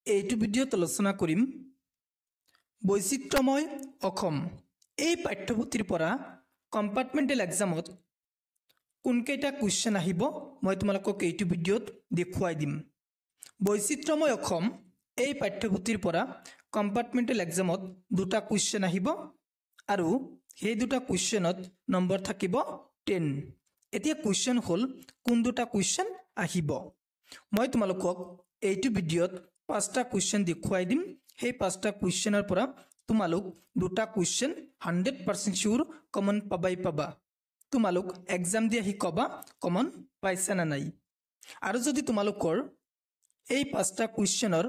এইটো ভিডিঅ'ত আলোচনা কৰিম বৈচিত্ৰ্যময় অসম এই পাঠ্যপুথিৰ পৰা কম্পাৰ্টমেণ্টেল এক্সামত কোনকেইটা কুৱেশ্যন আহিব মই তোমালোকক এইটো ভিডিঅ'ত দেখুৱাই দিম। বৈচিত্ৰ্যময় অসম এই পাঠ্যপুথিৰ পৰা কম্পাৰ্টমেণ্টেল এক্সামত দুটা কুৱেশ্যন আহিব আৰু সেই দুটা কুৱেশ্যনত নম্বৰ থাকিব 10। এতিয়া কুৱেশ্যন হ'ল কোন দুটা কুৱেশ্যন আহিব। মই তোমালোকক এইটো ভিডিঅ'ত পাঁচটা কুৱেশ্যন দেখুৱাই দিম। সেই পাঁচটা কুৱেশ্যনৰ পৰা তোমালোক দুটা কুৱেশ্যন 100% শিওৰ কমন পাবা। তোমালোক এক্সাম দি আহি কবা কমন পাইছা না নাই। আৰু যদি তোমালোকৰ এই পাঁচটা কুৱেশ্যনৰ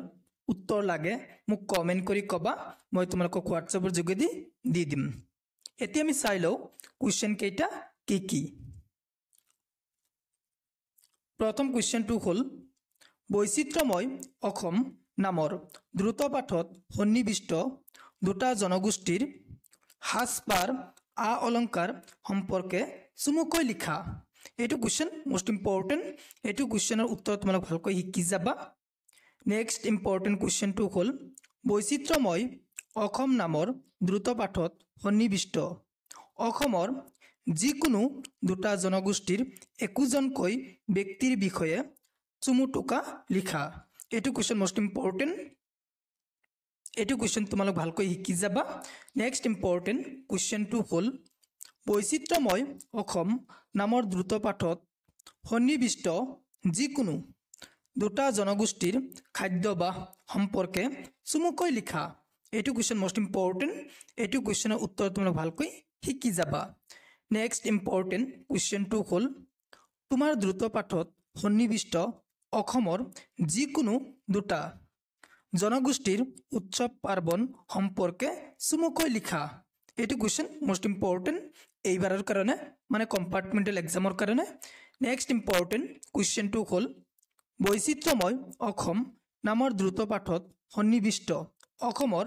উত্তৰ লাগে মোক কমেন্ট কৰি কবা, মই তোমালোকক হোৱাটছএপৰ যোগেদি দি দিম। এতিয়া আমি চাই লওঁ কুৱেশ্যন কেইটা কি। প্ৰথম কুৱেশ্যনটো হ'ল বৈচিত্ৰ্যময় অসম নামৰ দ্ৰুত পাঠত সন্নিৱিষ্ট দুটা জনগোষ্ঠীৰ সাজপাৰ আ অলংকাৰ সম্পৰ্কে চমুকৈ লিখা। এইটো কুৱেশ্যন মোষ্ট ইম্পৰ্টেণ্ট। এইটো কুৱেশ্যনৰ উত্তৰ তোমালোক ভালকৈ শিকি যাবা। নেক্সট ইম্পৰ্টেণ্ট কুৱেশ্যনটো হ'ল বৈচিত্ৰ্যময় অসম নামৰ দ্ৰুত পাঠত সন্নিৱিষ্ট অসমৰ যিকোনো দুটা জনগোষ্ঠীৰ একোজনকৈ ব্যক্তিৰ বিষয়ে চমুটোকা লিখা। এইটো কুৱেশ্যন মোষ্ট ইম্পৰ্টেণ্ট। এইটো কুৱেশ্যন তোমালোক ভালকৈ শিকি যাবা। নেক্সট ইম্পৰ্টেণ্ট কুৱেশ্যনটো হ'ল বৈচিত্ৰ্যময় অসম নামৰ দ্ৰুত পাঠত সন্নিৱিষ্ট যিকোনো দুটা জনগোষ্ঠীৰ খাদ্যাভ্যাস সম্পৰ্কে চমুকৈ লিখা। এইটো কুৱেশ্যন মোষ্ট ইম্পৰ্টেণ্ট। এইটো কুৱেশ্যনৰ উত্তৰ তোমালোক ভালকৈ শিকি যাবা। নেক্সট ইম্পৰ্টেণ্ট কুৱেশ্যনটো হ'ল তোমাৰ দ্ৰুত পাঠত সন্নিৱিষ্ট অসমৰ যিকোনো দুটা জনগোষ্ঠীৰ উৎসৱ পাৰ্বণ সম্পৰ্কে চমুকৈ লিখা। এইটো কুৱেশ্যন মোষ্ট ইম্পৰ্টেণ্ট এইবাৰৰ কাৰণে, মানে কম্পাৰ্টমেণ্টেল এক্সামৰ কাৰণে। নেক্সট ইম্পৰ্টেণ্ট কুৱেশ্যনটো হ'ল বৈচিত্ৰ্যময় অসম নামৰ দ্ৰুত পাঠত সন্নিৱিষ্ট অসমৰ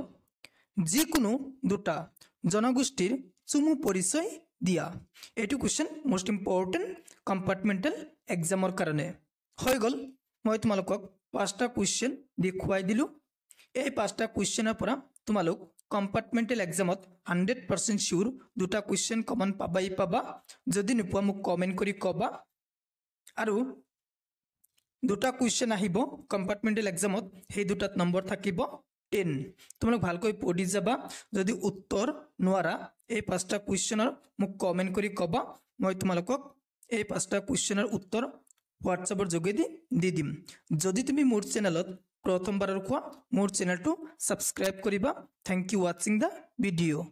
যিকোনো দুটা জনগোষ্ঠীৰ চমু পৰিচয় দিয়া। এইটো কুৱেশ্যন মোষ্ট ইম্পৰ্টেণ্ট কম্পাৰ্টমেণ্টেল এক্সামৰ কাৰণে। হৈ গ'ল, মই তোমালোকক পাঁচটা কুৱেশ্যন দেখুৱাই দিলোঁ। এই পাঁচটা কুৱেশ্যনৰ পৰা তোমালোক কম্পাৰ্টমেণ্টেল এক্সামত 100% শিওৰ দুটা কুৱেশ্যন কমন পাবা। যদি নোপোৱা মোক কমেণ্ট কৰি কবা। আৰু দুটা কুৱেশ্যন আহিব কম্পাৰ্টমেণ্টেল এক্সামত, সেই দুটাত নম্বৰ থাকিব 10। তোমালোক ভালকৈ পঢ়ি যাবা। যদি উত্তৰ নোৱাৰা এই পাঁচটা কুৱেশ্যনৰ মোক কমেণ্ট কৰি কবা, মই তোমালোকক এই পাঁচটা কুৱেশ্যনৰ উত্তৰ হোৱাটছএপৰ যোগেদি দি দিম। যদি তুমি মোৰ চেনেলত প্ৰথমবাৰৰ কোৱা মোৰ চেনেলটো ছাবস্ক্ৰাইব কৰিবা। থেংক ইউ ৱাচিং দ্য ভিডিঅ'।